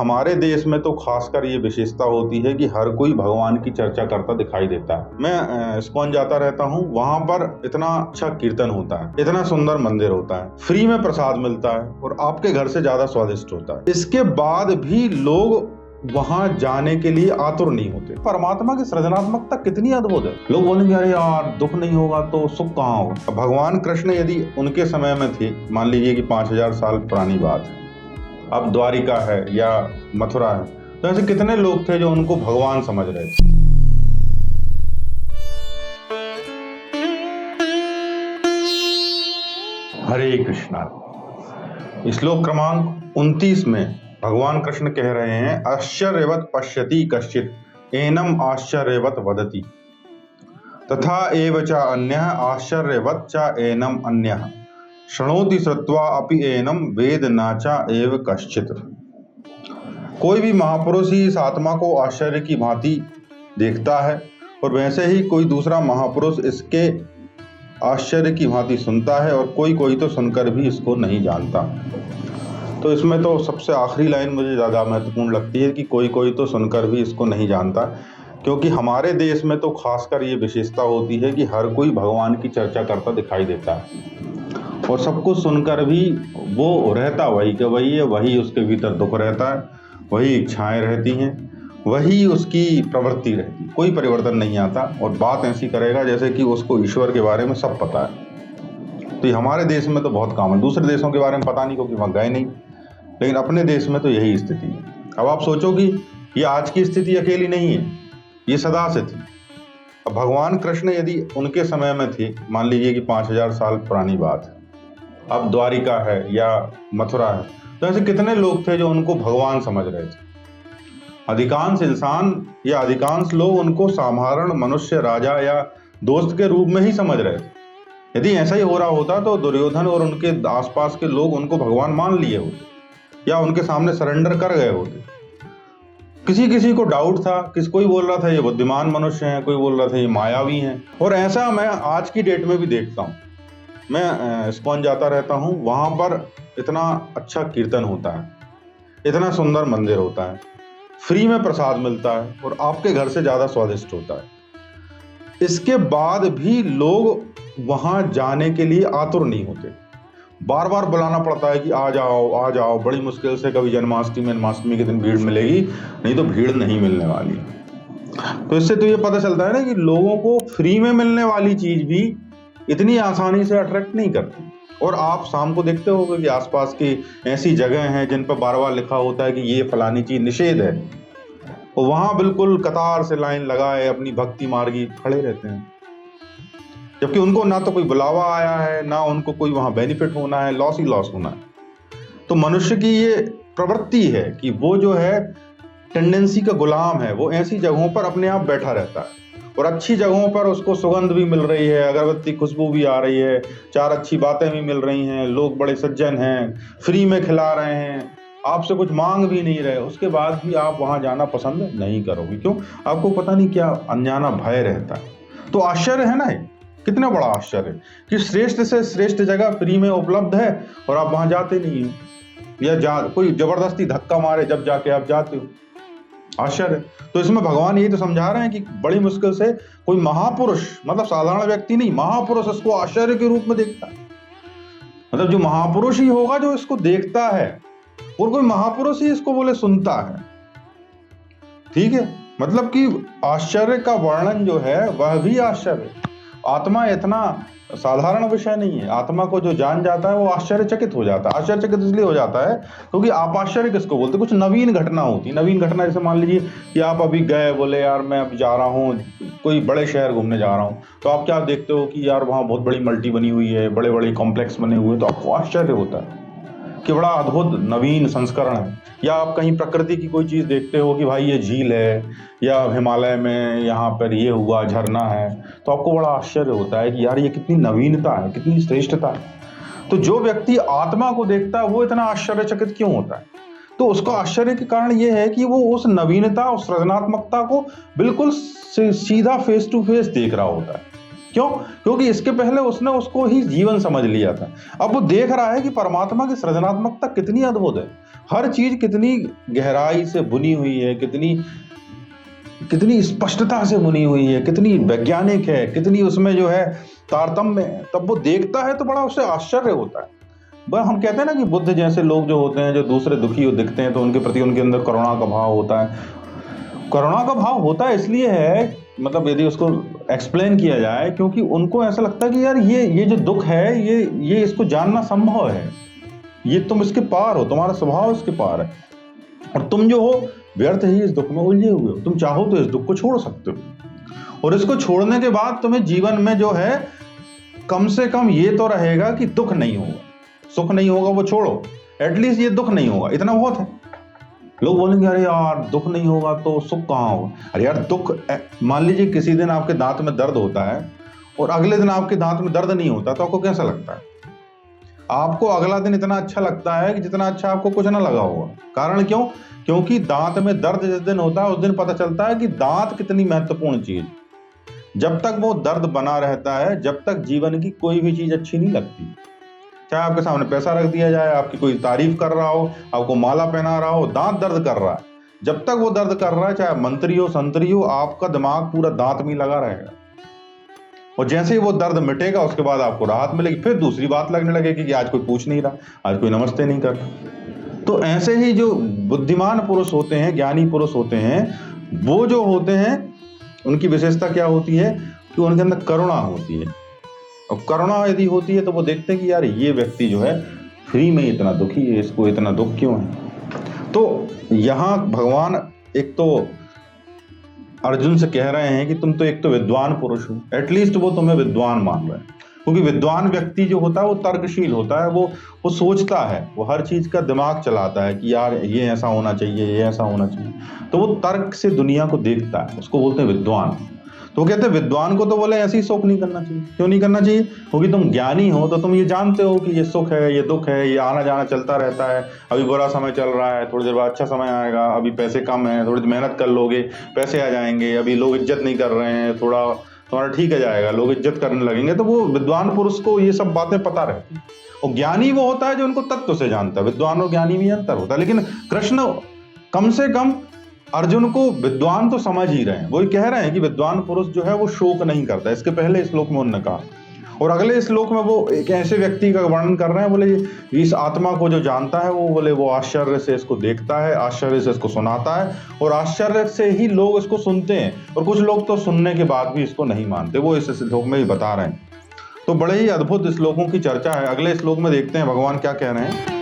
हमारे देश में तो खासकर ये विशेषता होती है कि हर कोई भगवान की चर्चा करता दिखाई देता है। मैं इस्कॉन जाता रहता हूँ, वहां पर इतना अच्छा कीर्तन होता है, इतना सुंदर मंदिर होता है, फ्री में प्रसाद मिलता है और आपके घर से ज्यादा स्वादिष्ट होता है। इसके बाद भी लोग वहां जाने के लिए आतुर नहीं होते। परमात्मा की सृजनात्मकता कितनी अद्भुत है। लोग बोलेंगे अरे यार दुख नहीं होगा तो सुख कहाँ होगा। भगवान कृष्ण यदि उनके समय में थे, मान लीजिए कि 5000 साल पुरानी बात है, अब द्वारिका है या मथुरा है, तो ऐसे कितने लोग थे जो उनको भगवान समझ रहे थे। हरे कृष्णा। श्लोक क्रमांक 29 में भगवान कृष्ण कह रहे हैं, आश्चर्यवत पश्यति कश्चित् एनम आश्चर्यवत वदति तथा एव च अन्यः आश्चर्यवत च एनम अन्यः शृणोति श्रुत्वा अपि एनम वेद नाचा एव कश्चित्। कोई भी महापुरुष ही इस आत्मा को आश्चर्य की भांति देखता है और वैसे ही कोई दूसरा महापुरुष इसके आश्चर्य की भांति सुनता है और कोई तो सुनकर भी इसको नहीं जानता। तो इसमें तो सबसे आखिरी लाइन मुझे ज़्यादा महत्वपूर्ण लगती है कि कोई तो सुनकर भी इसको नहीं जानता, क्योंकि हमारे देश में तो खासकर ये विशेषता होती है कि हर कोई भगवान की चर्चा करता दिखाई देता है और सब कुछ सुनकर भी वो रहता वही के वही है, वही उसके भीतर दुख रहता है, वही इच्छाएं रहती हैं, वही उसकी प्रवृत्ति रहती है, कोई परिवर्तन नहीं आता और बात ऐसी करेगा जैसे कि उसको ईश्वर के बारे में सब पता है। तो ये हमारे देश में तो बहुत कॉमन, दूसरे देशों के बारे में पता नहीं क्योंकि वहाँ गए नहीं, लेकिन अपने देश में तो यही स्थिति है। अब आप सोचो कि ये आज की स्थिति अकेली नहीं है, ये सदा से थी। अब भगवान कृष्ण यदि उनके समय में थे, मान लीजिए कि 5000 साल पुरानी बात है, अब द्वारिका है या मथुरा है, तो ऐसे कितने लोग थे जो उनको भगवान समझ रहे थे। अधिकांश इंसान या अधिकांश लोग उनको साधारण मनुष्य, राजा या दोस्त के रूप में ही समझ रहे थे। यदि ऐसा ही हो रहा होता तो दुर्योधन और उनके आसपास के लोग उनको भगवान मान लिए होते या उनके सामने सरेंडर कर गए होते। किसी को डाउट था, कोई बोल रहा था ये बुद्धिमान मनुष्य हैं, कोई बोल रहा था ये मायावी हैं। और ऐसा मैं आज की डेट में भी देखता हूँ। मैं इस्कॉन जाता रहता हूँ, वहाँ पर इतना अच्छा कीर्तन होता है, इतना सुंदर मंदिर होता है, फ्री में प्रसाद मिलता है और आपके घर से ज़्यादा स्वादिष्ट होता है। इसके बाद भी लोग वहाँ जाने के लिए आतुर नहीं होते। बार बार बुलाना पड़ता है कि आ जाओ। बड़ी मुश्किल से कभी जन्माष्टमी के दिन भीड़ मिलेगी, नहीं तो भीड़ नहीं मिलने वाली। तो इससे तो ये पता चलता है ना कि लोगों को फ्री में मिलने वाली चीज़ भी इतनी आसानी से अट्रैक्ट नहीं करती। और आप शाम को देखते होंगे कि आसपास की ऐसी जगह हैं जिन पर बार बार लिखा होता है कि ये फलानी चीज निषेध है, और वहां बिल्कुल कतार से लाइन लगाए अपनी भक्ति मार्गी खड़े रहते हैं, जबकि उनको ना तो कोई बुलावा आया है, ना उनको कोई वहां बेनिफिट होना है, लॉस ही लॉस होना है। तो मनुष्य की ये प्रवृत्ति है कि वो जो है टेंडेंसी का गुलाम है, वो ऐसी जगहों पर अपने आप बैठा रहता है और अच्छी जगहों पर उसको सुगंध भी मिल रही है, अगरबत्ती खुशबू भी आ रही है, 4 अच्छी बातें भी मिल रही हैं, लोग बड़े सज्जन हैं, फ्री में खिला रहे हैं, आपसे कुछ मांग भी नहीं रहे, उसके बाद भी आप वहां जाना पसंद नहीं करोगे। क्यों? आपको पता नहीं क्या अनजाना भय रहता है। तो आश्चर्य है ना, कितना बड़ा आश्चर्य कि श्रेष्ठ से श्रेष्ठ जगह फ्री में उपलब्ध है और आप वहां जाते नहीं हो, या कोई जबरदस्ती धक्का मारे जब जाके आप जाते हो। आश्चर्य। तो इसमें भगवान यही तो समझा रहे हैं कि बड़ी मुश्किल से कोई महापुरुष, मतलब साधारण व्यक्ति नहीं, महापुरुष इसको आश्चर्य के रूप में देखता है। मतलब जो महापुरुष ही होगा जो इसको देखता है, और कोई महापुरुष ही इसको बोले सुनता है। ठीक है, मतलब कि आश्चर्य का वर्णन जो है वह भी आश्चर्य। आत्मा इतना साधारण विषय नहीं है। आत्मा को जो जान जाता है वो आश्चर्यचकित हो जाता है। आश्चर्यचकित इसलिए हो जाता है क्योंकि आप आश्चर्य किसको बोलते, कुछ नवीन घटना होती। नवीन घटना जैसे मान लीजिए कि आप अभी गए, बोले यार मैं अब जा रहा हूँ कोई बड़े शहर घूमने जा रहा हूँ, तो आप क्या देखते हो कि यार वहाँ बहुत बड़ी मल्टी बनी हुई है, बड़े बड़े कॉम्प्लेक्स बने हुए हैं, तो आपको आश्चर्य होता है कि बड़ा अद्भुत नवीन संस्करण है। या आप कहीं प्रकृति की कोई चीज़ देखते हो कि भाई ये झील है, या हिमालय में यहाँ पर ये हुआ झरना है, तो आपको बड़ा आश्चर्य होता है कि यार ये कितनी नवीनता है, कितनी श्रेष्ठता है। तो जो व्यक्ति आत्मा को देखता है वो इतना आश्चर्यचकित क्यों होता है? तो उसको आश्चर्य के कारण ये है कि वो उस नवीनता, उस सृजनात्मकता को बिल्कुल सीधा फेस टू फेस देख रहा होता है। क्यों? क्योंकि इसके पहले उसने उसको ही जीवन समझ लिया था। अब वो देख रहा है कि परमात्मा की सृजनात्मकता कितनी अद्भुत है, हर चीज कितनी गहराई से बुनी हुई है, कितनी कितनी स्पष्टता से बुनी हुई है, कितनी वैज्ञानिक है, कितनी उसमें जो है तारतम्य है। तब वो देखता है तो बड़ा उसे आश्चर्य होता है। वह हम कहते हैं ना कि बुद्ध जैसे लोग जो होते हैं, जो दूसरे दुखी हो दिखते हैं तो उनके प्रति उनके अंदर करुणा का भाव होता है। करुणा का भाव होता इसलिए है, मतलब यदि उसको एक्सप्लेन किया जाए, क्योंकि उनको ऐसा लगता है कि यार ये जो दुख है, ये इसको जानना संभव है, ये तुम इसके पार हो, तुम्हारा स्वभाव इसके पार है, और तुम जो हो व्यर्थ ही इस दुख में उलझे हुए हो। तुम चाहो तो इस दुख को छोड़ सकते हो, और इसको छोड़ने के बाद तुम्हें जीवन में जो है कम से कम ये तो रहेगा कि दुख नहीं होगा। सुख नहीं होगा वो छोड़ो, एटलीस्ट ये दुख नहीं होगा, इतना बहुत है। लोग बोलेंगे अरे यार दुख नहीं होगा तो सुख कहाँ होगा। अरे यार दुख, मान लीजिए किसी दिन आपके दांत में दर्द होता है और अगले दिन आपके दांत में दर्द नहीं होता, तो आपको कैसा लगता है? आपको अगला दिन इतना अच्छा लगता है कि जितना अच्छा आपको कुछ ना लगा होगा। कारण क्यों? क्योंकि दांत में दर्द जिस दिन होता है उस दिन पता चलता है कि दांत कितनी महत्वपूर्ण चीज। जब तक वो दर्द बना रहता है, जब तक जीवन की कोई भी चीज अच्छी नहीं लगती। चाहे आपके सामने पैसा रख दिया जाए, आपकी कोई तारीफ कर रहा हो, आपको माला पहना रहा हो, दांत दर्द कर रहा है, जब तक वो दर्द कर रहा है, चाहे मंत्री हो संतरी हो, आपका दिमाग पूरा दांत में लगा रहेगा। और जैसे ही वो दर्द मिटेगा उसके बाद आपको राहत मिलेगी, फिर दूसरी बात लगने लगेगी कि आज कोई पूछ नहीं रहा, आज कोई नमस्ते नहीं कर रहा। तो ऐसे ही जो बुद्धिमान पुरुष होते हैं, ज्ञानी पुरुष होते हैं, वो जो होते हैं उनकी विशेषता क्या होती है कि उनके अंदर करुणा होती है। और करुणा यदि होती है तो वो देखते हैं कि यार ये व्यक्ति जो है फ्री में इतना दुखी है, इसको इतना दुख क्यों है। तो यहाँ भगवान एक तो अर्जुन से कह रहे हैं कि तुम तो एक तो विद्वान पुरुष हो, एटलीस्ट वो तुम्हें विद्वान मान रहे हैं, क्योंकि विद्वान व्यक्ति जो होता है वो तर्कशील होता है, वो सोचता है, वो हर चीज का दिमाग चलाता है कि यार ये ऐसा होना चाहिए, ये ऐसा होना चाहिए। तो वो तर्क से दुनिया को देखता है, उसको बोलते हैं विद्वान। तो वो कहते हैं विद्वान को तो बोले ऐसे ही शोक नहीं करना चाहिए। क्यों नहीं करना चाहिए? क्योंकि तुम ज्ञानी हो तो तुम ये जानते हो कि ये सुख है, ये दुख है, ये आना जाना चलता रहता है। अभी बुरा समय चल रहा है, थोड़ी देर बाद अच्छा समय आएगा, अभी पैसे कम है, थोड़ी मेहनत कर लोगे पैसे आ जाएंगे, अभी लोग इज्जत नहीं कर रहे हैं, थोड़ा तुम्हारा ठीक है जाएगा, लोग इज्जत करने लगेंगे। तो वो विद्वान पुरुष को ये सब बातें पता रहती है। और ज्ञानी वो होता है जो उनको तत्व से जानता है। विद्वान और ज्ञानी में अंतर होता है, लेकिन कृष्ण कम से कम अर्जुन को विद्वान तो समझ ही रहे हैं। वही कह रहे हैं कि विद्वान पुरुष जो है वो शोक नहीं करता। इसके पहले श्लोक में उन्होंने कहा, और अगले श्लोक में वो एक ऐसे व्यक्ति का वर्णन कर रहे हैं, बोले इस आत्मा को जो जानता है वो बोले वो आश्चर्य से इसको देखता है, आश्चर्य से इसको सुनाता है, और आश्चर्य से ही लोग इसको सुनते हैं। और कुछ लोग तो सुनने के बाद भी इसको नहीं मानते, वो इस श्लोक में ही बता रहे हैं। तो बड़े ही अद्भुत श्लोकों की चर्चा है। अगले श्लोक में देखते हैं भगवान क्या कह रहे हैं।